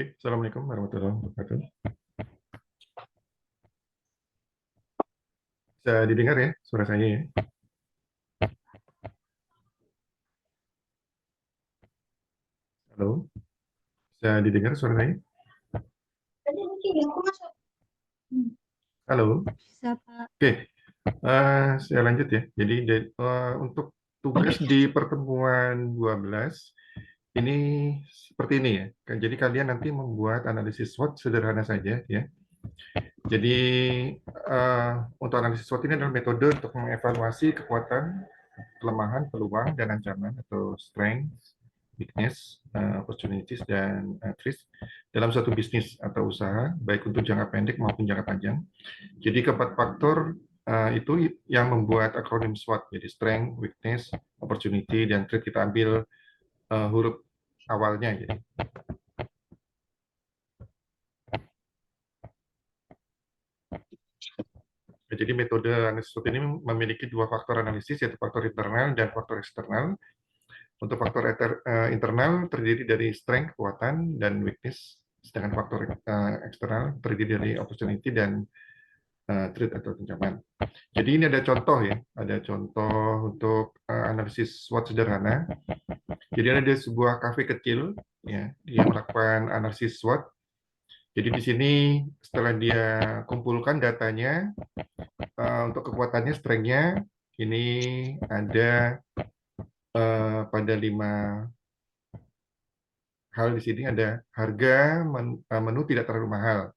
Oke, Assalamualaikum warahmatullahi wabarakatuh. Bisa didengar ya suara saya ya? Halo, bisa didengar suara saya? Halo, Bisa, Pak. oke, saya lanjut ya. Jadi untuk tugas di pertemuan 12 ini seperti ini ya. Jadi kalian nanti membuat analisis SWOT sederhana saja ya. Jadi untuk analisis SWOT ini adalah metode untuk mengevaluasi kekuatan, kelemahan, peluang, dan ancaman atau strength, weakness, opportunities, dan threats dalam suatu bisnis atau usaha, baik untuk jangka pendek maupun jangka panjang. Jadi keempat faktor itu yang membuat akronim SWOT, jadi strength, weakness, opportunity, dan threat kita ambil huruf awalnya. Jadi metode analisis SWOT ini memiliki dua faktor analisis, yaitu faktor internal dan faktor eksternal. Untuk faktor internal terdiri dari strength, kekuatan, dan weakness, sedangkan faktor eksternal terdiri dari opportunity dan threat atau ancaman. Jadi ini ada contoh ya, ada contoh untuk analisis SWOT sederhana. Jadi ada sebuah kafe kecil, ya, dia melakukan analisis SWOT. Jadi di sini setelah dia kumpulkan datanya untuk kekuatannya, strength-nya, ini ada pada 5 hal di sini. Ada harga menu tidak terlalu mahal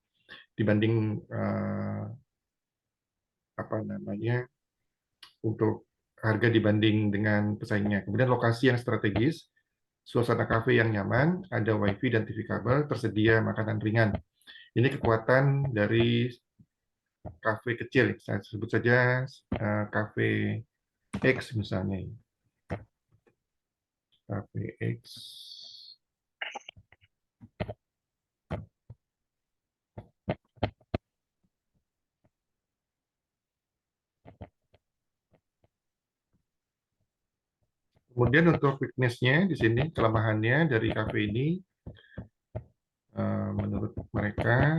dibanding apa namanya untuk harga dibanding dengan pesaingnya. Kemudian lokasi yang strategis, suasana kafe yang nyaman, ada wifi dan TV kabel, tersedia makanan ringan. Ini kekuatan dari kafe kecil. Saya sebut saja kafe X misalnya. Kafe X. Kemudian untuk weakness-nya di sini, kelemahannya dari kafe ini, menurut mereka,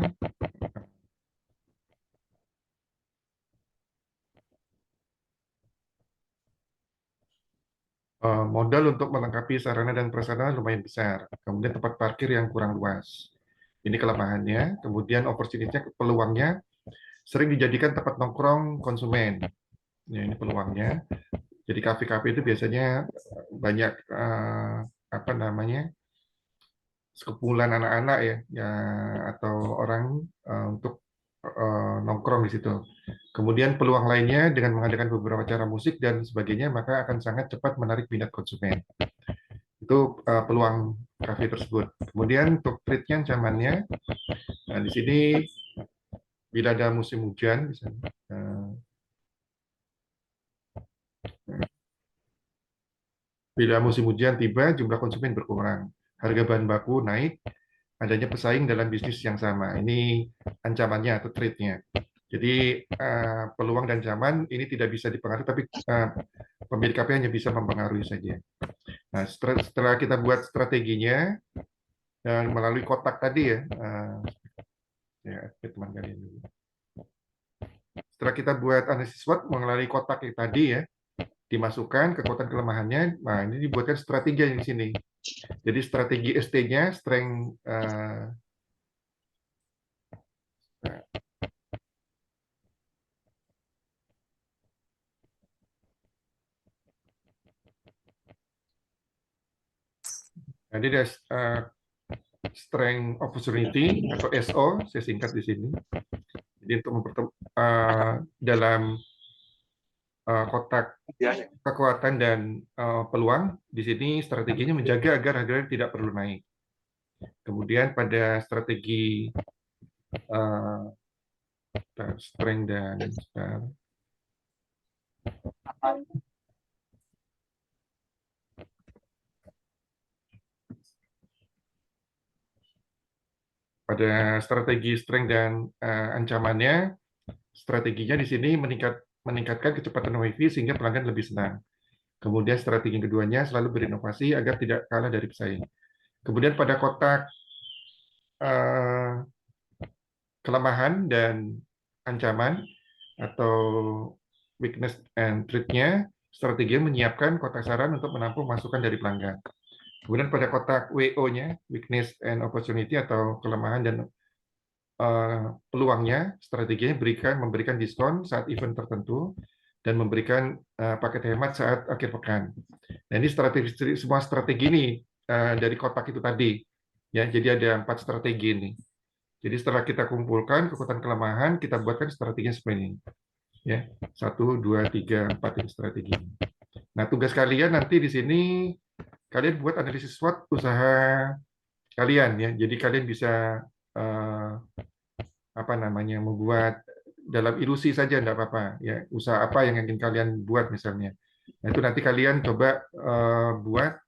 modal untuk melengkapi sarana dan prasarana lumayan besar. Kemudian tempat parkir yang kurang luas. Ini kelemahannya. Kemudian opportunity-nya, peluangnya sering dijadikan tempat nongkrong konsumen. Ya, ini peluangnya. Jadi kafe-kafe itu biasanya banyak apa namanya sekumpulan anak-anak ya atau orang untuk nongkrong di situ. Kemudian peluang lainnya dengan mengadakan beberapa acara musik dan sebagainya, maka akan sangat cepat menarik minat konsumen. Itu peluang kafe tersebut. Kemudian untuk treatnya ancamannya, nah, di sini bila ada musim hujan, misalnya, bila musim hujan tiba, jumlah konsumen berkurang, harga bahan baku naik, adanya pesaing dalam bisnis yang sama. Ini ancamannya atau trade-nya. Jadi peluang dan ancaman ini tidak bisa dipengaruhi, tapi pemilik KP hanya bisa mempengaruhi saja. Nah, setelah kita buat strateginya dan melalui kotak tadi ya, ya teman kalian dulu. Setelah kita buat analisis SWOT melalui kotak yang tadi ya, dimasukkan kekuatan kelemahannya. Nah, ini dibuatkan strategi yang di sini. Jadi strategi ST-nya, strength jadi ada strength opportunity atau SO, saya singkat di sini. Jadi untuk dalam kotak kekuatan dan peluang, di sini strateginya menjaga agar harga tidak perlu naik. Kemudian pada strategi strength dan pada strategi strength dan ancamannya, strateginya di sini meningkatkan kecepatan WiFi sehingga pelanggan lebih senang. Kemudian strategi keduanya selalu berinovasi agar tidak kalah dari pesaing. Kemudian pada kotak eh, kelemahan dan ancaman atau weakness and threat-nya, strategi menyiapkan kotak saran untuk menampung masukan dari pelanggan. Kemudian pada kotak WO-nya, weakness and opportunity atau kelemahan dan peluangnya, strateginya memberikan diskon saat event tertentu dan memberikan paket hemat saat akhir pekan. Nah, ini semua strategi ini dari kotak itu tadi. Ya, jadi ada 4 strategi ini. Jadi setelah kita kumpulkan kekuatan kelemahan, kita buatkan strateginya seperti ini. Ya, 1, 2, 3, 4 ini strategi. Nah, tugas kalian nanti di sini kalian buat analisis SWOT usaha kalian ya. Jadi kalian bisa apa namanya membuat dalam ilusi saja enggak apa-apa ya. Usaha apa yang ingin kalian buat misalnya. Nah, itu nanti kalian coba buat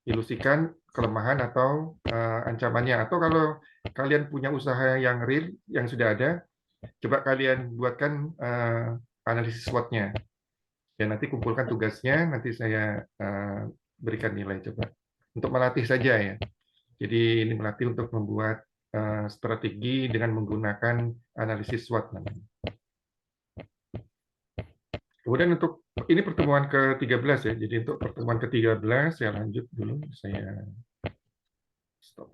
ilusikan kelemahan atau ancamannya. Atau kalau kalian punya usaha yang real yang sudah ada, coba kalian buatkan analisis SWOT-nya. Ya, nanti kumpulkan tugasnya, nanti saya berikan nilai coba. Untuk melatih saja ya. Jadi ini melatih untuk membuat strategi dengan menggunakan analisis SWOT namanya. Kemudian untuk ini pertemuan ke-13 ya. Jadi untuk pertemuan ke-13 saya lanjut dulu, saya stop.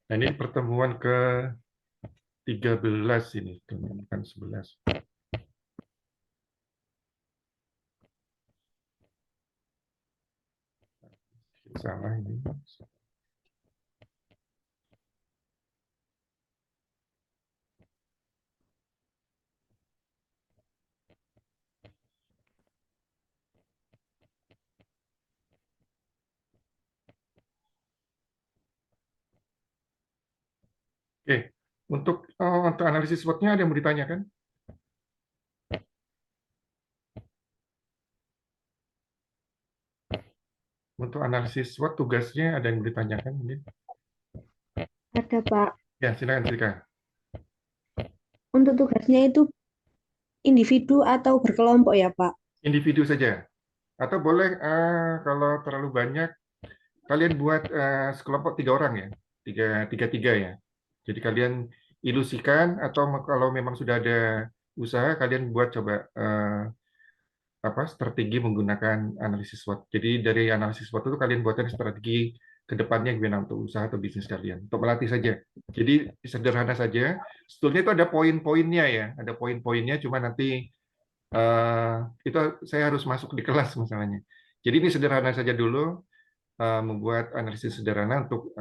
Nah, ini pertemuan ke-13 ini, bukan 11. Salah ini. Oke, untuk analisis SWOT-nya ada yang mau ditanyakan? Untuk analisis SWOT tugasnya ada yang mau ditanyakan mungkin? Ada, Pak. Ya, silakan. Untuk tugasnya itu individu atau berkelompok ya, Pak? Individu saja. Atau boleh kalau terlalu banyak, kalian buat sekelompok 3 orang ya, tiga ya. Jadi kalian ilusikan atau kalau memang sudah ada usaha, kalian buat coba strategi menggunakan analisis SWOT. Jadi dari analisis SWOT itu kalian buatkan strategi ke depannya gimana untuk usaha atau bisnis kalian. Untuk melatih saja. Jadi sederhana saja. Sebetulnya itu ada poin-poinnya ya, ada poin-poinnya. Cuma nanti itu saya harus masuk di kelas masalahnya. Jadi ini sederhana saja dulu, membuat analisis sederhana untuk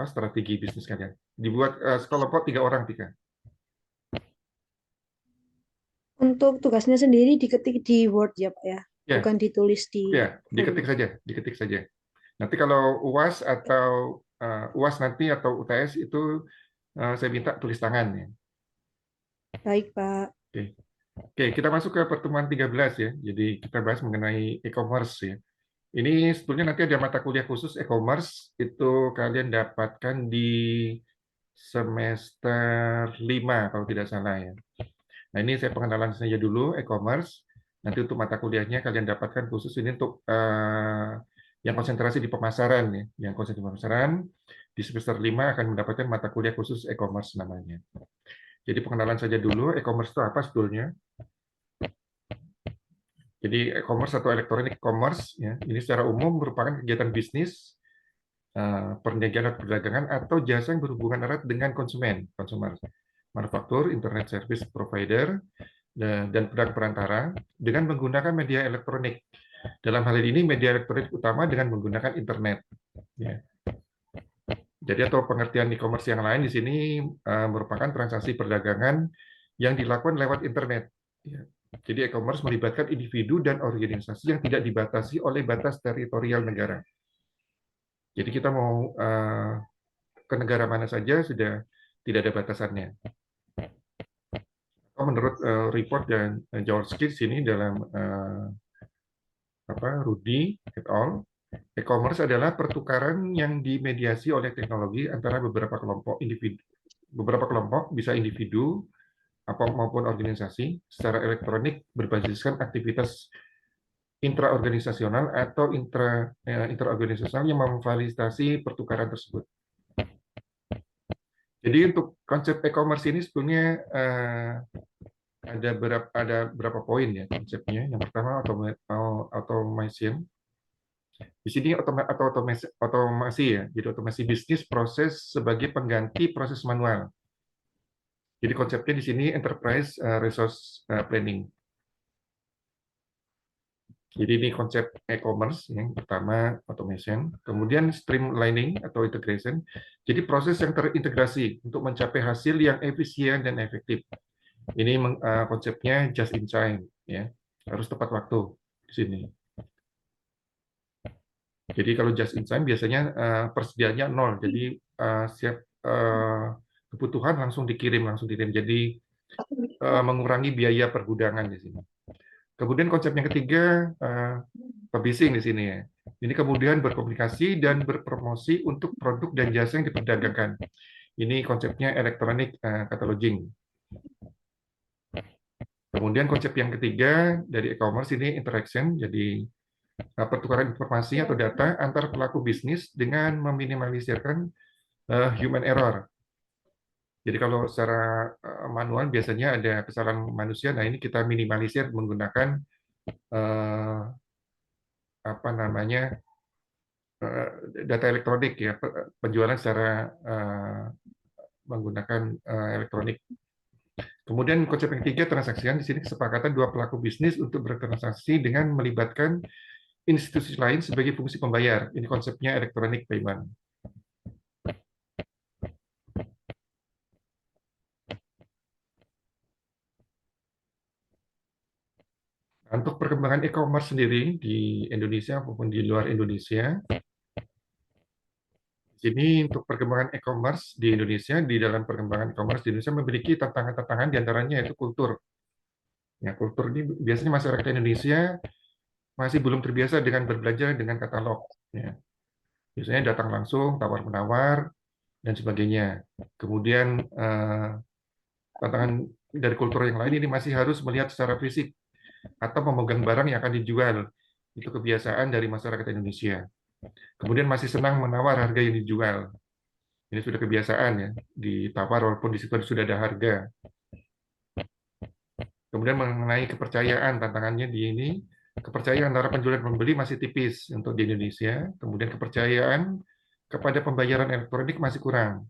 strategi bisnis kalian. Dibuat sekelompok 3 orang, Tika. Untuk tugasnya sendiri diketik di Word ya, Pak ya? Ya, Bukan ditulis di ya, form. diketik saja. Nanti kalau UAS atau UAS nanti atau UTS itu saya minta tulis tangan ya. Baik, Pak. Oke. Oke, kita masuk ke pertemuan 13 ya. Jadi kita bahas mengenai e-commerce ya. Ini sebetulnya nanti ada mata kuliah khusus e-commerce, itu kalian dapatkan di semester 5 kalau tidak salah ya. Nah, ini saya pengenalan saja dulu e-commerce. Nanti untuk mata kuliahnya kalian dapatkan khusus ini untuk yang konsentrasi di pemasaran ya. Yang konsentrasi di pemasaran di semester 5 akan mendapatkan mata kuliah khusus e-commerce namanya. Jadi pengenalan saja dulu, e-commerce itu apa sebetulnya? Jadi e-commerce atau electronic commerce ya, ini secara umum merupakan kegiatan bisnis, perniagaan atau perdagangan atau jasa yang berhubungan erat dengan konsumen, manufaktur, internet service provider, dan pedang perantara dengan menggunakan media elektronik. Dalam hal ini media elektronik utama dengan menggunakan internet. Ya. Jadi atau pengertian e-commerce yang lain di sini merupakan transaksi perdagangan yang dilakukan lewat internet. Ya. Jadi e-commerce melibatkan individu dan organisasi yang tidak dibatasi oleh batas teritorial negara. Jadi kita mau ke negara mana saja sudah tidak ada batasannya. Menurut report dan Jaworski sini dalam Rudy et al. E-commerce adalah pertukaran yang dimediasi oleh teknologi antara beberapa kelompok individu. Beberapa kelompok bisa individu maupun organisasi secara elektronik berbasiskan aktivitas intraorganisasional atau interorganisasional yang memfasilitasi pertukaran tersebut. Jadi untuk konsep e-commerce ini sebetulnya ada berapa poin ya konsepnya. Yang pertama automation. Di sini otomasi ya. Jadi otomasi bisnis proses sebagai pengganti proses manual. Jadi konsepnya di sini enterprise resource planning. Jadi ini konsep e-commerce yang pertama automation, kemudian streamlining atau integration. Jadi proses yang terintegrasi untuk mencapai hasil yang efisien dan efektif. Ini konsepnya just in time, ya, harus tepat waktu di sini. Jadi kalau just in time biasanya persediaannya nol, jadi siap kebutuhan langsung dikirim. Jadi mengurangi biaya pergudangan di sini. Kemudian konsep yang ketiga, publishing di sini ya. Ini kemudian berkomunikasi dan berpromosi untuk produk dan jasa yang diperdagangkan. Ini konsepnya electronic cataloging. Kemudian konsep yang ketiga dari e-commerce ini interaction, jadi pertukaran informasi atau data antar pelaku bisnis dengan meminimalisirkan human error. Jadi kalau secara manual biasanya ada kesalahan manusia, nah ini kita minimalisir menggunakan data elektronik ya, penjualan secara menggunakan elektronik. Kemudian konsep yang ketiga transaksian, di sini kesepakatan dua pelaku bisnis untuk bertransaksi dengan melibatkan institusi lain sebagai fungsi pembayar. Ini konsepnya electronic payment. Untuk perkembangan e-commerce sendiri di Indonesia maupun di luar Indonesia, di sini untuk perkembangan e-commerce di Indonesia, di dalam perkembangan e-commerce di Indonesia memiliki tantangan-tantangan diantaranya yaitu kultur. Ya, kultur ini biasanya masyarakat Indonesia masih belum terbiasa dengan berbelanja dengan katalog. Ya. Biasanya datang langsung, tawar-menawar, dan sebagainya. Kemudian tantangan dari kultur yang lain ini masih harus melihat secara fisik atau memegang barang yang akan dijual. Itu kebiasaan dari masyarakat Indonesia. Kemudian masih senang menawar harga yang dijual. Ini sudah kebiasaan ya, ditawar walaupun di situ sudah ada harga. Kemudian mengenai kepercayaan, tantangannya di ini, kepercayaan antara penjual dan pembeli masih tipis untuk di Indonesia. Kemudian kepercayaan kepada pembayaran elektronik masih kurang.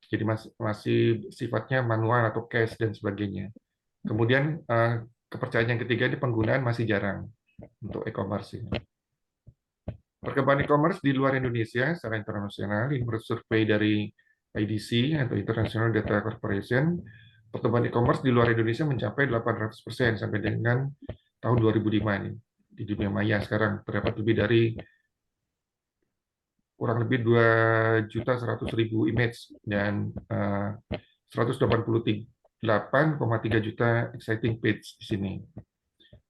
Jadi masih sifatnya manual atau cash dan sebagainya. Kemudian kepercayaan yang ketiga ini penggunaan masih jarang untuk e-commerce ini. Perkembangan e-commerce di luar Indonesia secara internasional, ini menurut survei dari IDC atau International Data Corporation, pertumbuhan e-commerce di luar Indonesia mencapai 800% sampai dengan tahun 2005 ini. Di dunia maya sekarang terdapat lebih dari kurang lebih 2.100.000 image dan 188,3 juta exciting page di sini.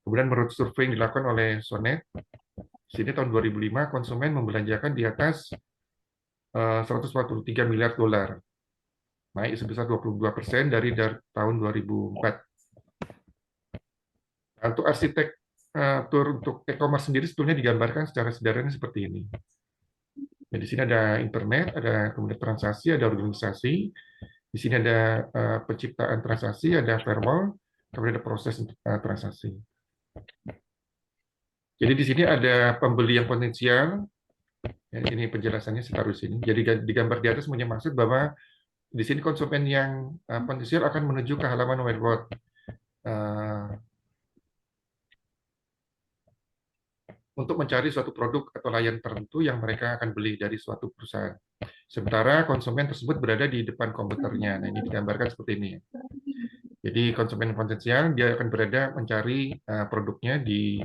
Kemudian menurut survei yang dilakukan oleh Sonet, di sini tahun 2005 konsumen membelanjakan di atas 143 miliar dolar, naik sebesar 22% dari tahun 2004. Untuk arsitektur untuk e-commerce sendiri sebetulnya digambarkan secara sederhana seperti ini. Jadi di sini ada internet, ada kemudian transaksi, ada organisasi. Di sini ada penciptaan transaksi, ada firewall, kemudian ada proses transaksi. Jadi di sini ada pembeli yang potensial. Ya, ini penjelasannya separuh sini. Jadi di gambar di atas punya maksud bahwa di sini konsumen yang potensial akan menuju ke halaman website untuk mencari suatu produk atau layanan tertentu yang mereka akan beli dari suatu perusahaan. Sementara konsumen tersebut berada di depan komputernya. Nah, ini digambarkan seperti ini. Jadi konsumen potensial dia akan berada mencari produknya di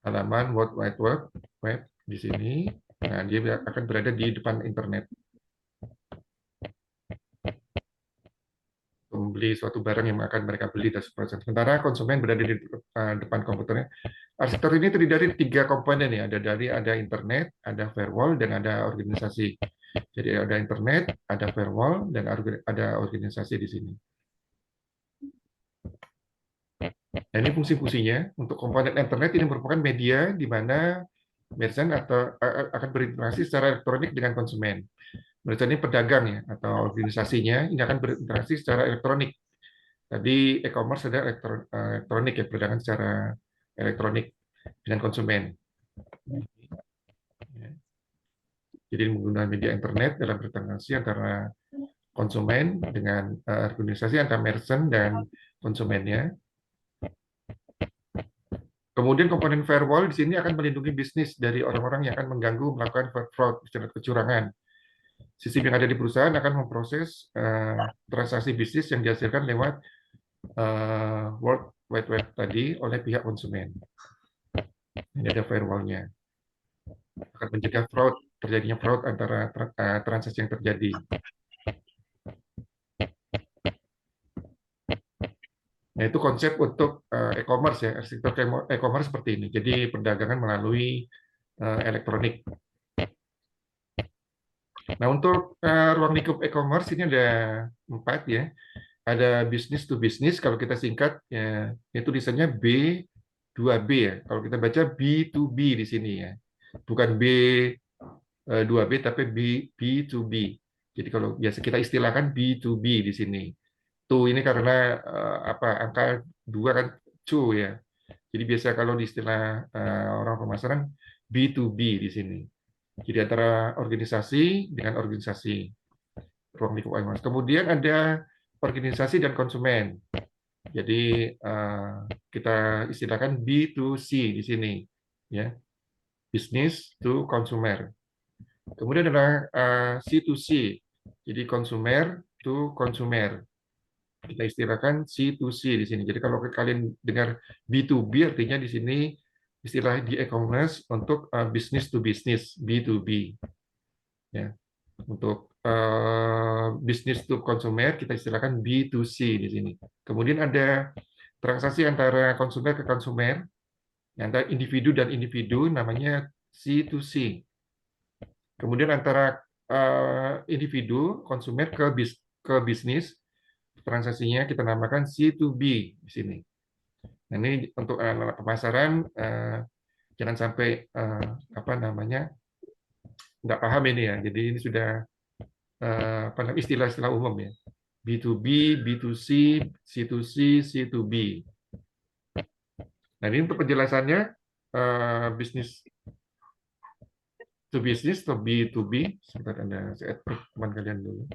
halaman World Wide Web di sini. Nah, dia akan berada di depan internet. Membeli suatu barang yang akan mereka beli dan sebagainya. Sementara konsumen berada di depan komputernya. Arsitektur ini terdiri dari 3 komponen ya. Ada internet, ada firewall, dan ada organisasi. Jadi ada internet, ada firewall, dan ada organisasi di sini. Nah, ini fungsi-fungsinya. Untuk komponen internet ini merupakan media di mana merchant atau akan berinteraksi secara elektronik dengan konsumen. Merchant ini pedagang ya, atau organisasinya ini akan berinteraksi secara elektronik. Tadi e-commerce ada elektronik ya, perdagangan secara elektronik dengan konsumen. Jadi menggunakan media internet dalam berinteraksi antara konsumen dengan organisasi antara merchant dan konsumennya. Kemudian komponen firewall di sini akan melindungi bisnis dari orang-orang yang akan mengganggu melakukan fraud, kecurangan. Sistem yang ada di perusahaan akan memproses transaksi bisnis yang dihasilkan lewat World Wide Web tadi oleh pihak konsumen. Ini ada firewall-nya. Akan mencegah terjadinya fraud antara transaksi yang terjadi. Nah, itu konsep untuk e-commerce ya, arsitektur e-commerce seperti ini. Jadi perdagangan melalui elektronik. Nah, untuk ruang lingkup e-commerce ini ada 4 ya. Ada business to business, kalau kita singkat ya, itu tulisannya B2B ya. Kalau kita baca B2B di sini ya. Bukan B2B tapi B2B. Jadi kalau biasa kita istilahkan B2B di sini. Tuh ini karena angka 2 kan cu ya. Jadi biasa kalau di istilah orang pemasaran B2B di sini. Jadi antara organisasi dengan organisasi ruang lingkup e-commerce. Kemudian ada organisasi dan konsumen. Jadi kita istilahkan B2C di sini, ya, business to consumer. Kemudian ada C2C, jadi consumer to consumer. Kita istilahkan C2C di sini. Jadi kalau kalian dengar B2B artinya di sini istilah di e-commerce untuk business to business, B2B. Ya. Untuk business to consumer kita istilahkan B2C di sini. Kemudian ada transaksi antara konsumer ke konsumer, antara individu dan individu namanya C2C. Kemudian antara individu konsumer ke bisnis transaksinya kita namakan C2B di sini. Nah, ini untuk anak pemasaran jangan sampai nggak paham ini ya. Jadi ini sudah istilah-istilah umum ya. B2B, B2C, C2C, C2B. Nah, ini untuk penjelasannya bisnis to business atau B2B. Sebentar Anda saya add teman kalian dulu.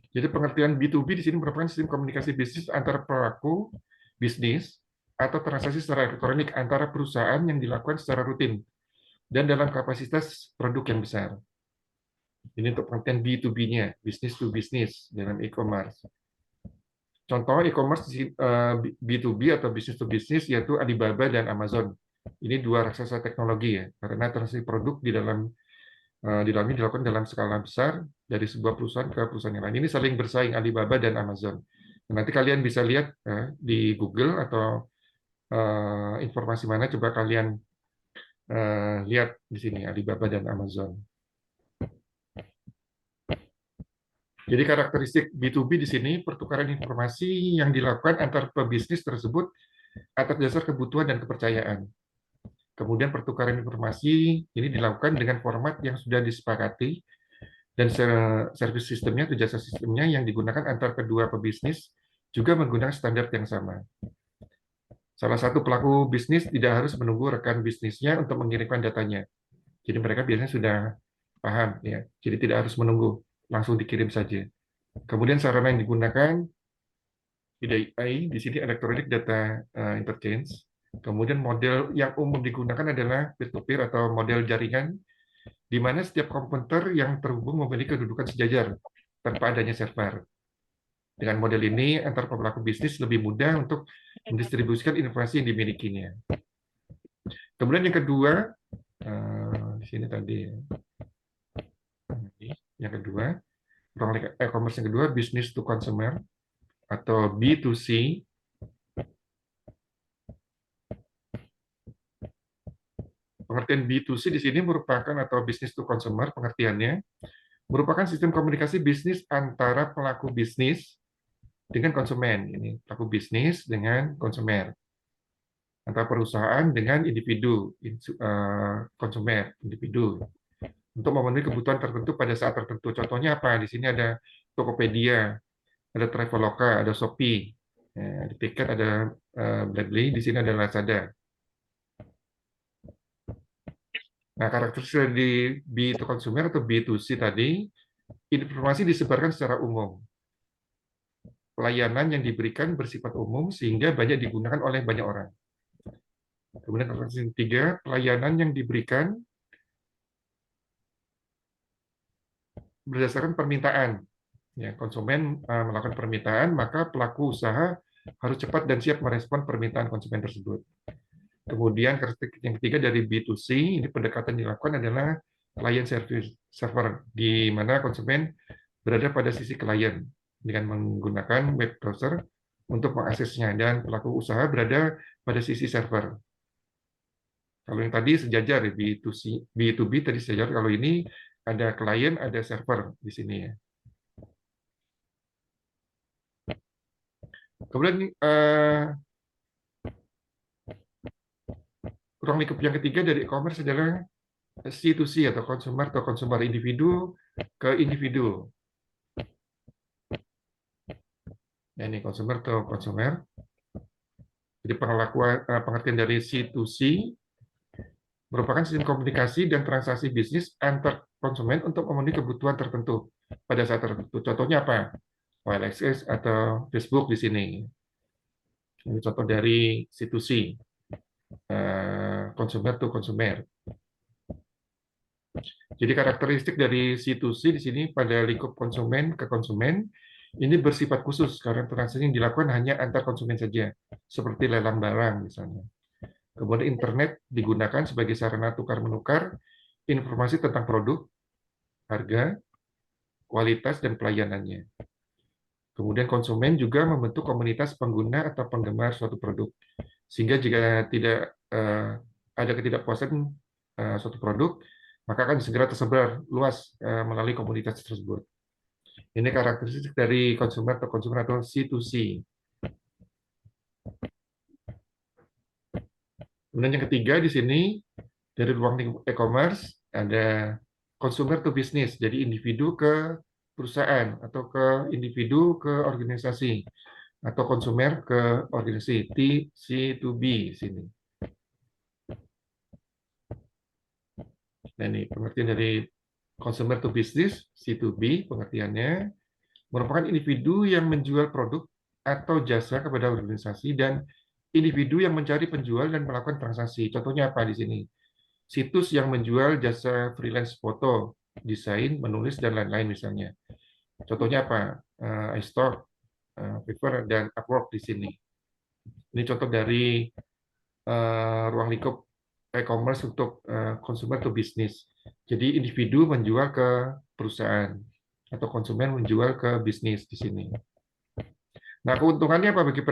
Jadi pengertian B2B di sini merupakan sistem komunikasi bisnis antara pelaku bisnis atau transaksi secara elektronik antara perusahaan yang dilakukan secara rutin dan dalam kapasitas produk yang besar. Ini untuk pengertian B2B-nya, business to business dalam e-commerce. Contoh e-commerce B2B atau business to business yaitu Alibaba dan Amazon. Ini dua raksasa teknologi ya, karena transaksi produk di dalamnya dilakukan dalam skala besar dari sebuah perusahaan ke perusahaan yang lain. Ini saling bersaing Alibaba dan Amazon. Nanti kalian bisa lihat di Google atau informasi mana coba kalian lihat di sini Alibaba dan Amazon. Jadi karakteristik B2B di sini pertukaran informasi yang dilakukan antar pebisnis tersebut atas dasar kebutuhan dan kepercayaan. Kemudian pertukaran informasi ini dilakukan dengan format yang sudah disepakati dan service sistemnya atau jasa sistemnya yang digunakan antar kedua pebisnis juga menggunakan standar yang sama. Salah satu pelaku bisnis tidak harus menunggu rekan bisnisnya untuk mengirimkan datanya. Jadi mereka biasanya sudah paham ya. Jadi tidak harus menunggu, langsung dikirim saja. Kemudian sarana yang digunakan PDI di sini Electronic Data Interchange. Kemudian model yang umum digunakan adalah peer-to-peer atau model jaringan, di mana setiap komputer yang terhubung memiliki kedudukan sejajar tanpa adanya server. Dengan model ini, antar pelaku bisnis lebih mudah untuk mendistribusikan informasi yang dimilikinya. Kemudian yang kedua, di sini tadi, yang kedua, e-commerce yang kedua, business to consumer atau B2C. pengertian B2C di sini merupakan atau business to consumer pengertiannya merupakan sistem komunikasi bisnis antara pelaku bisnis dengan konsumen. Ini pelaku bisnis dengan konsumen, antara perusahaan dengan individu, konsumen, individu, untuk memenuhi kebutuhan tertentu pada saat tertentu. Contohnya apa? Di sini ada Tokopedia, ada Traveloka, ada Shopee, di tiket ada Blibli, di sini ada Lazada. Nah, karakteristik di B2 consumer atau B2C tadi, informasi disebarkan secara umum. Pelayanan yang diberikan bersifat umum sehingga banyak digunakan oleh banyak orang. Kemudian karakteristik ketiga, pelayanan yang diberikan berdasarkan permintaan. Ya, konsumen melakukan permintaan, maka pelaku usaha harus cepat dan siap merespon permintaan konsumen tersebut. Kemudian karakteristik yang ketiga dari B2C, ini pendekatan dilakukan adalah client service server, di mana konsumen berada pada sisi klien dengan menggunakan web browser untuk mengaksesnya, dan pelaku usaha berada pada sisi server. Kalau yang tadi sejajar B2C, B2B tadi sejajar, kalau ini ada klien, ada server di sini ya. Kemudian ruang lingkup yang ketiga dari e-commerce adalah C2C atau consumer individu ke individu. Ya, ini consumer atau konsumer. Jadi pengertian dari C2C merupakan sistem komunikasi dan transaksi bisnis antar konsumen untuk memenuhi kebutuhan tertentu pada saat tertentu. Contohnya apa? OLX atau Facebook di sini. Ini contoh dari C2C, consumer to consumer. Jadi karakteristik dari C2C di sini pada lingkup konsumen ke konsumen ini bersifat khusus karena transaksi yang dilakukan hanya antar konsumen saja, seperti lelang barang misalnya. Kemudian internet digunakan sebagai sarana tukar-menukar informasi tentang produk, harga, kualitas, dan pelayanannya. Kemudian konsumen juga membentuk komunitas pengguna atau penggemar suatu produk. Sehingga jika tidak ada ketidakpuasan suatu produk, maka akan segera tersebar luas melalui komunitas tersebut. Ini karakteristik dari konsumer atau C2C. Kemudian yang ketiga di sini, dari ruang lingkup e-commerce, ada consumer to business, jadi individu ke perusahaan, atau ke individu ke organisasi, atau konsumer ke organisasi, C2B di sini. Nah, ini pengertian dari consumer to business, C2B, pengertiannya, merupakan individu yang menjual produk atau jasa kepada organisasi dan individu yang mencari penjual dan melakukan transaksi. Contohnya apa di sini? Situs yang menjual jasa freelance foto, desain, menulis, dan lain-lain misalnya. Contohnya apa? iStock, Fiverr, dan Upwork di sini. Ini contoh dari ruang lingkup e-commerce untuk consumer to business. Jadi individu menjual ke perusahaan atau konsumen menjual ke bisnis di sini. Nah, keuntungannya apa bagi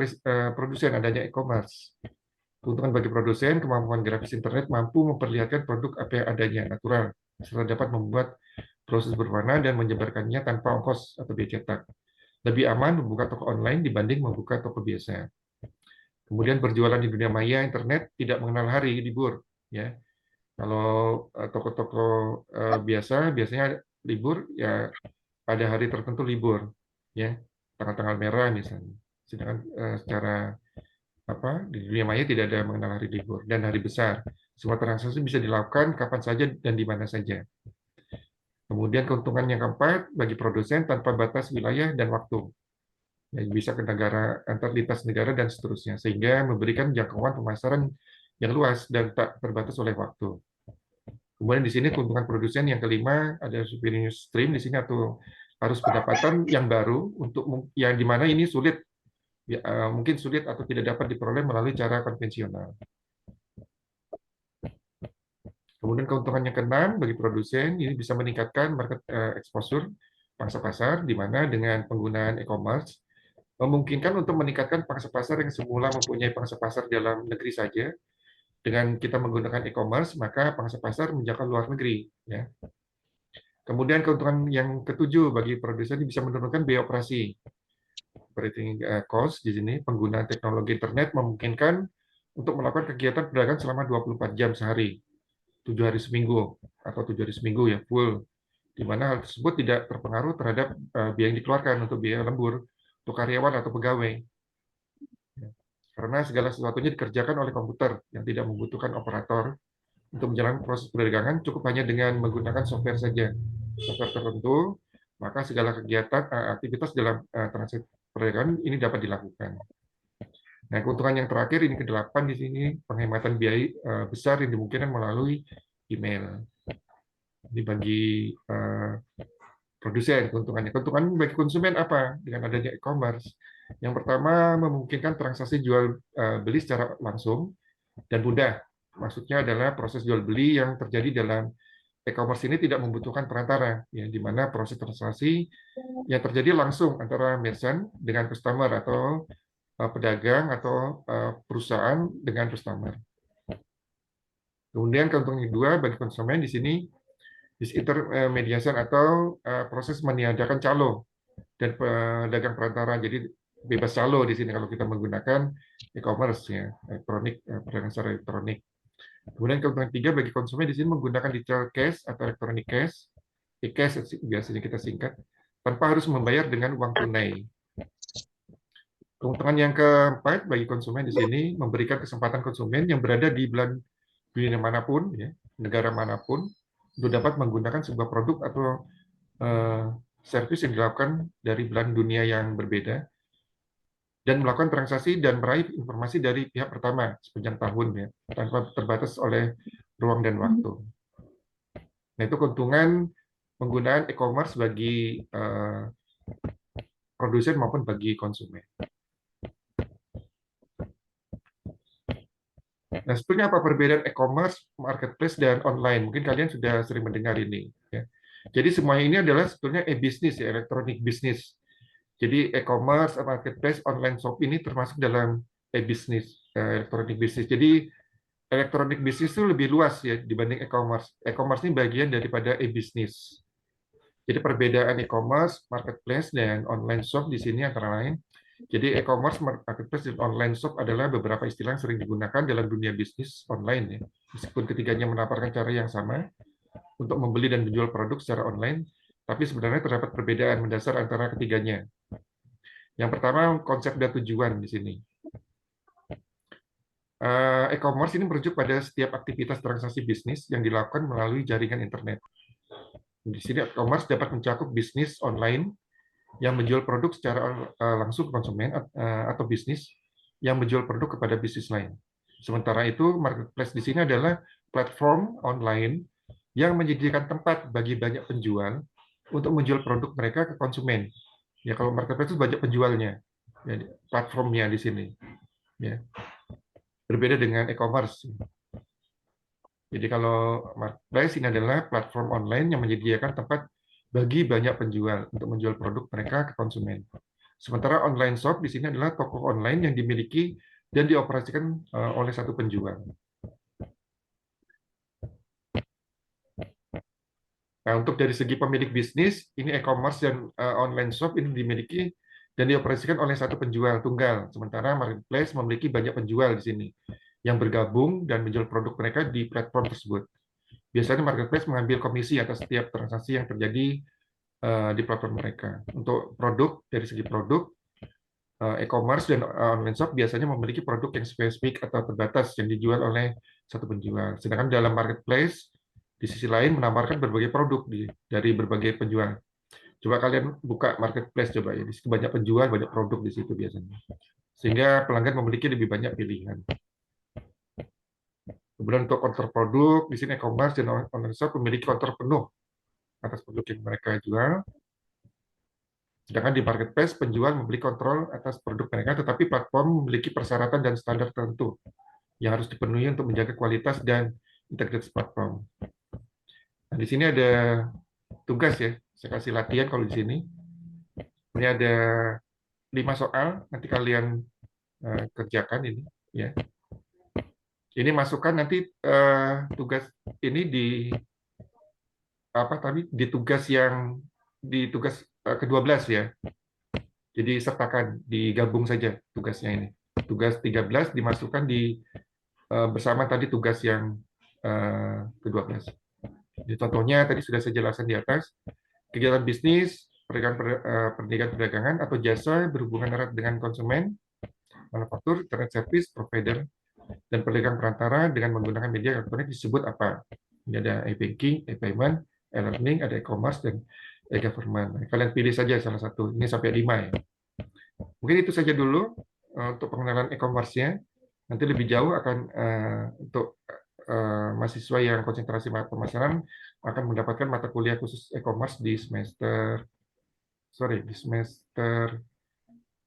produsen adanya e-commerce? Keuntungan bagi produsen, kemampuan grafis internet mampu memperlihatkan produk apa yang adanya, natural, serta dapat membuat proses berwarna dan menyebarkannya tanpa ongkos atau biaya cetak. Lebih aman membuka toko online dibanding membuka toko biasa. Kemudian berjualan di dunia maya internet tidak mengenal hari libur, ya. Kalau toko-toko biasanya libur ya pada hari tertentu libur, ya, tanggal-tanggal merah misalnya. Sedangkan secara di dunia maya tidak ada mengenal hari libur dan hari besar. Semua transaksi bisa dilakukan kapan saja dan di mana saja. Kemudian keuntungan yang keempat bagi produsen tanpa batas wilayah dan waktu. Ya, bisa ke negara, antar lintas negara dan seterusnya, sehingga memberikan jangkauan pemasaran yang luas dan tak terbatas oleh waktu. Kemudian di sini keuntungan produsen yang kelima ada revenue stream di sini atau harus pendapatan yang baru untuk yang dimana ini sulit, ya, mungkin sulit atau tidak dapat diperoleh melalui cara konvensional. Kemudian keuntungan yang keenam bagi produsen ini bisa meningkatkan market exposure, pangsa pasar, di mana dengan penggunaan e-commerce memungkinkan untuk meningkatkan pangsa pasar yang semula mempunyai pangsa pasar dalam negeri saja Dengan kita menggunakan e-commerce, maka pangsa pasar menjangkau luar negeri. Ya. Kemudian keuntungan yang ketujuh bagi produsen bisa menurunkan biaya operasi. Operating cost di sini, penggunaan teknologi internet memungkinkan untuk melakukan kegiatan perdagangan selama 24 jam sehari, 7 hari seminggu, atau 7 hari seminggu ya, full. Di mana hal tersebut tidak terpengaruh terhadap biaya yang dikeluarkan untuk biaya lembur, untuk karyawan atau pegawai. Ya. Karena segala sesuatunya dikerjakan oleh komputer yang tidak membutuhkan operator untuk menjalankan proses perdagangan cukup hanya dengan menggunakan software saja. Software tertentu, maka segala kegiatan aktivitas dalam transaksi perdagangan ini dapat dilakukan. Nah, keuntungan yang terakhir ini ke-8 di sini penghematan biaya besar yang dimungkinkan melalui email. Ini bagi produsen keuntungannya. Keuntungan bagi konsumen apa dengan adanya e-commerce? Yang pertama memungkinkan transaksi jual beli secara langsung dan mudah. Maksudnya adalah proses jual beli yang terjadi dalam e-commerce ini tidak membutuhkan perantara, ya, di mana proses transaksi yang terjadi langsung antara merchant dengan customer atau pedagang atau perusahaan dengan customer. Kemudian keuntungan kedua bagi konsumen di sini disintermediation atau proses meniadakan calo dan pedagang perantara. Jadi bebas calo di sini kalau kita menggunakan e-commerce ya, elektronik, perdagangan secara elektronik. Kemudian keuntungan ketiga bagi konsumen di sini menggunakan digital cash atau electronic cash, e-cash biasanya kita singkat, tanpa harus membayar dengan uang tunai. Keuntungan yang keempat bagi konsumen di sini memberikan kesempatan konsumen yang berada di belahan dunia manapun, ya, negara manapun, untuk dapat menggunakan sebuah produk atau servis yang dilakukan dari belahan dunia yang berbeda dan melakukan transaksi dan meraih informasi dari pihak pertama sepanjang tahun, ya, tanpa terbatas oleh ruang dan waktu. Nah, itu keuntungan penggunaan e-commerce bagi produsen maupun bagi konsumen. Nah, sebetulnya apa perbedaan e-commerce, marketplace, dan online? Mungkin kalian sudah sering mendengar ini. Ya. Jadi semuanya ini adalah sebetulnya e-business, ya, electronic business. Jadi e-commerce, marketplace, online shop ini termasuk dalam e-business, electronic business. Jadi electronic business itu lebih luas ya dibanding e-commerce. E-commerce ini bagian daripada e-business. Jadi perbedaan e-commerce, marketplace, dan online shop di sini antara lain. Jadi e-commerce, marketplace, dan online shop adalah beberapa istilah yang sering digunakan dalam dunia bisnis online ya. Meskipun ketiganya menawarkan cara yang sama untuk membeli dan menjual produk secara online, tapi sebenarnya terdapat perbedaan mendasar antara ketiganya. Yang pertama, konsep dan tujuan di sini. E-commerce ini merujuk pada setiap aktivitas transaksi bisnis yang dilakukan melalui jaringan internet. Di sini e-commerce dapat mencakup bisnis online yang menjual produk secara langsung ke konsumen atau bisnis yang menjual produk kepada bisnis lain. Sementara itu, marketplace di sini adalah platform online yang menyediakan tempat bagi banyak penjual untuk menjual produk mereka ke konsumen. Ya, kalau marketplace itu banyak penjualnya, ya, platformnya di sini. Ya. Berbeda dengan e-commerce. Jadi kalau marketplace ini adalah platform online yang menyediakan tempat bagi banyak penjual untuk menjual produk mereka ke konsumen. Sementara online shop di sini adalah toko online yang dimiliki dan dioperasikan oleh satu penjual. Nah, untuk dari segi pemilik bisnis, ini e-commerce dan online shop ini dimiliki dan dioperasikan oleh satu penjual tunggal. Sementara marketplace memiliki banyak penjual di sini yang bergabung dan menjual produk mereka di platform tersebut. Biasanya marketplace mengambil komisi atas setiap transaksi yang terjadi di platform mereka. Untuk produk, dari segi produk, e-commerce dan online shop biasanya memiliki produk yang spesifik atau terbatas yang dijual oleh satu penjual. Sedangkan dalam marketplace, di sisi lain menawarkan berbagai produk dari berbagai penjual. Coba kalian buka marketplace coba ya, di situ banyak penjual, banyak produk di situ biasanya. Sehingga pelanggan memiliki lebih banyak pilihan. Kemudian untuk kontrol produk, di sini e-commerce dan online shop memiliki kontrol penuh atas produk yang mereka jual. Sedangkan di marketplace, penjual memiliki kontrol atas produk mereka, tetapi platform memiliki persyaratan dan standar tertentu yang harus dipenuhi untuk menjaga kualitas dan integritas platform. Nah, di sini ada tugas ya, saya kasih latihan kalau di sini. Ini ada 5 soal, nanti kalian kerjakan ini. Ya. Ini masukkan nanti tugas ini di apa tadi di tugas yang di tugas ke-12 ya. Jadi sertakan, digabung saja tugasnya ini. Tugas 13 dimasukkan di bersama tadi tugas yang ke-12. Jadi contohnya tadi sudah saya jelaskan di atas, kegiatan bisnis, pendidikan perdagangan atau jasa berhubungan erat dengan konsumen, manufaktur, internet service, provider, dan pedagang perantara dengan menggunakan media elektronik disebut apa? Ini ada e-banking, e-payment, e-learning, ada e-commerce, dan e-government. Kalian pilih saja salah satu. Ini sampai 5 ya. Mungkin itu saja dulu untuk pengenalan e-commerce-nya. Nanti lebih jauh akan untuk mahasiswa yang konsentrasi pemasaran akan mendapatkan mata kuliah khusus e-commerce di semester,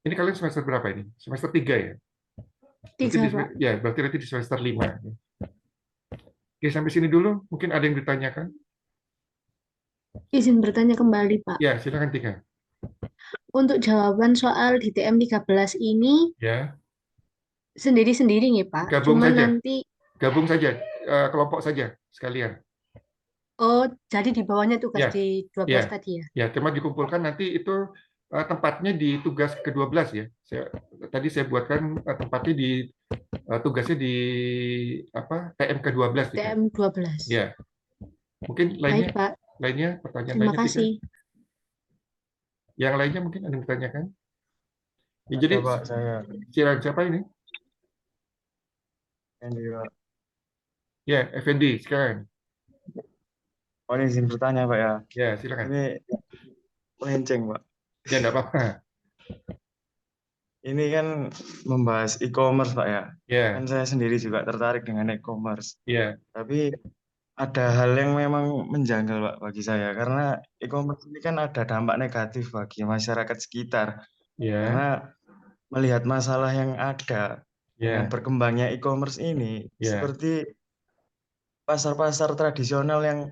ini kalian semester berapa ini? Semester 3 ya? Berarti 3, Pak. ya, berarti nanti di semester 5. Oke, sampai sini dulu. Mungkin ada yang ditanyakan? Izin bertanya kembali, Pak. Ya, silakan Tika. Untuk jawaban soal di TM 13 ini Ya, sendiri-sendiri nih, Pak. gabung Cuma saja. nanti, Gabung saja, kelompok saja sekalian. oh, jadi di bawahnya tugas Ya, di 12 ya, tadi ya? ya. Cuma dikumpulkan nanti itu tempatnya di tugas ke-12 ya. Tadi saya buatkan tempatnya di tugasnya di apa TM ke-12 Tika. TM 12. Ya, mungkin Baik, lainnya, Pak. pertanyaan Terima lainnya Tika. kasih. Yang lainnya mungkin ada yang ditanyakan. Ya, Ada jadi Pak, saya siapa ini? yang di Pak. Ya, Effendi sekarang. Oh, ini izin bertanya Pak ya. Ya, silakan. Ini melenceng Pak. Ya, enggak apa-apa. Ini kan membahas e-commerce Pak ya. Ya, Kan saya sendiri juga tertarik dengan e-commerce. ya, Tapi ada hal yang memang menjanggal Pak bagi saya. Karena e-commerce ini kan ada dampak negatif bagi masyarakat sekitar. ya, Karena melihat masalah yang ada dengan ya, berkembangnya e-commerce ini, ya, seperti pasar-pasar tradisional yang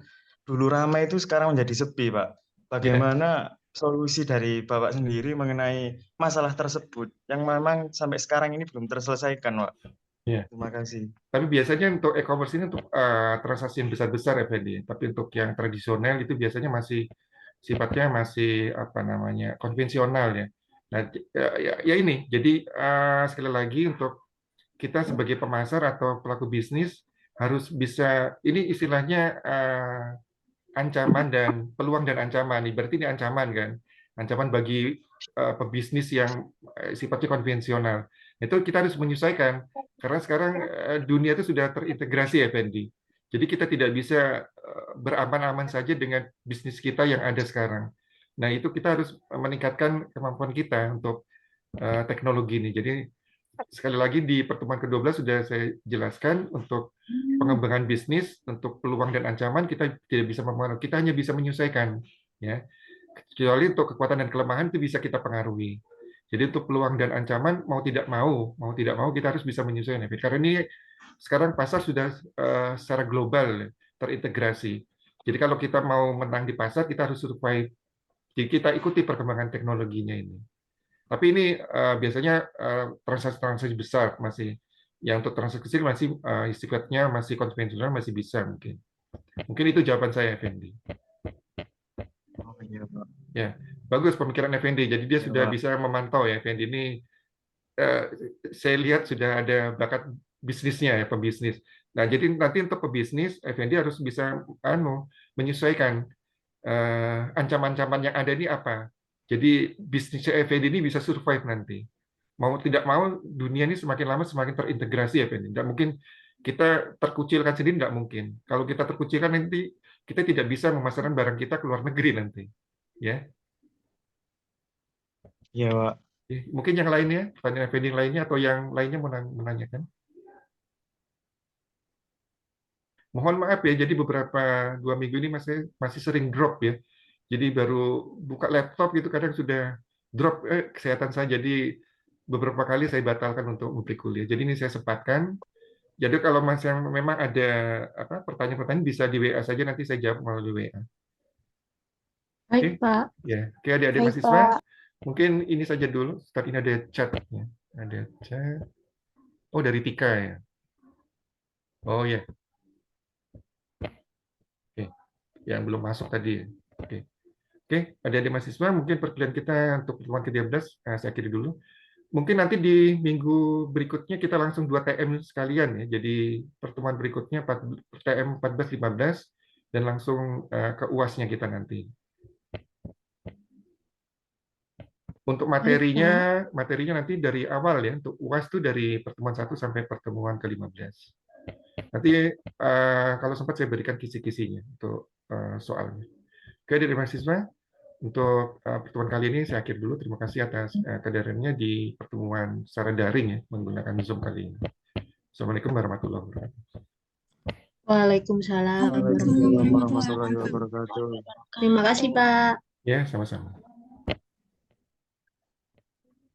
dulu ramai itu sekarang menjadi sepi, Pak. ya, Bagaimana solusi dari Bapak sendiri mengenai masalah tersebut yang memang sampai sekarang ini belum terselesaikan, Pak? ya. Terima kasih. Tapi biasanya untuk e-commerce ini untuk transaksi yang besar-besar ya, Fendi. Tapi untuk yang tradisional itu biasanya masih sifatnya masih apa namanya konvensional ya. Nah, ya ini. Jadi sekali lagi untuk kita sebagai pemasar atau pelaku bisnis harus bisa ini istilahnya ancaman dan peluang dan ancaman. Berarti ini ancaman kan, ancaman bagi pebisnis yang sifatnya konvensional. Itu kita harus menyesuaikan karena sekarang dunia itu sudah terintegrasi ya, Fendi. Jadi kita tidak bisa beraman-aman saja dengan bisnis kita yang ada sekarang. Nah, itu kita harus meningkatkan kemampuan kita untuk teknologi ini. Jadi sekali lagi di pertemuan ke-12 sudah saya jelaskan untuk pengembangan bisnis, untuk peluang dan ancaman kita tidak bisa mempengaruhi, kita hanya bisa menyesuaikan, ya. Kecuali untuk kekuatan dan kelemahan itu bisa kita pengaruhi. Jadi untuk peluang dan ancaman mau tidak mau kita harus bisa menyesuaikan. Karena ini sekarang pasar sudah secara global terintegrasi. Jadi kalau kita mau menang di pasar kita harus survive. Jadi kita ikuti perkembangan teknologinya ini. Tapi ini biasanya transaksi-transaksi besar masih, yang untuk transaksi kecil masih sifatnya masih konvensional masih bisa mungkin. Mungkin itu jawaban saya, Effendi. Oh iya, Pak. Ya, bagus pemikiran Effendi. Jadi dia Ya, sudah Pak. bisa memantau ya, Effendi ini. eh, saya lihat sudah ada bakat bisnisnya ya, pebisnis. Nah, jadi nanti untuk pebisnis, Effendi harus bisa menyesuaikan ancaman-ancaman yang ada ini apa. Jadi bisnis Effendi ini bisa survive nanti. Mau tidak mau dunia ini semakin lama semakin terintegrasi ya, Effendi. Tidak mungkin kita terkucilkan sendiri, tidak mungkin. Kalau kita terkucilkan nanti kita tidak bisa memasarkan barang kita ke luar negeri nanti. Ya, Iya, Pak. mungkin yang lainnya, pertanyaan Effendi yang lainnya atau yang lainnya mau menanyakan. Mohon maaf ya, jadi beberapa 2 minggu ini masih masih sering drop ya. Jadi baru buka laptop gitu kadang sudah drop kesehatan saya. Jadi beberapa kali saya batalkan untuk memberi kuliah. Jadi ini saya sempatkan. Jadi kalau masih memang ada apa pertanyaan-pertanyaan bisa di WA saja, nanti saya jawab melalui WA. Oke, Baik, Pak. ya. Oke, adik-adik Baik, mahasiswa, Pak. mungkin ini saja dulu. Start ini ada chat ya. Ada chat. Oh, dari Tika ya. Oh ya, oke. Yang belum masuk tadi. Oke. Oke, adik-adik mahasiswa, mungkin perkuliahan kita untuk pertemuan ke-13 saya akhiri dulu. Mungkin nanti di minggu berikutnya kita langsung 2 TM sekalian ya. Jadi pertemuan berikutnya TM 14-15 dan langsung ke UAS-nya kita nanti. Untuk Baik, Pak. materinya nanti dari awal ya. Untuk UAS itu dari pertemuan 1 sampai pertemuan ke-15. Nanti kalau sempat saya berikan kisi-kisinya untuk soalnya. Oke, dari mahasiswa, untuk pertemuan kali ini saya akhiri dulu. Terima kasih atas kehadirannya di pertemuan secara daring ya, menggunakan Zoom kali ini. Assalamualaikum warahmatullahi wabarakatuh. Waalaikumsalam Waalaikumsalam warahmatullahi warahmatullahi wabarakatuh. wabarakatuh. Terima kasih, Pak. Ya, sama-sama.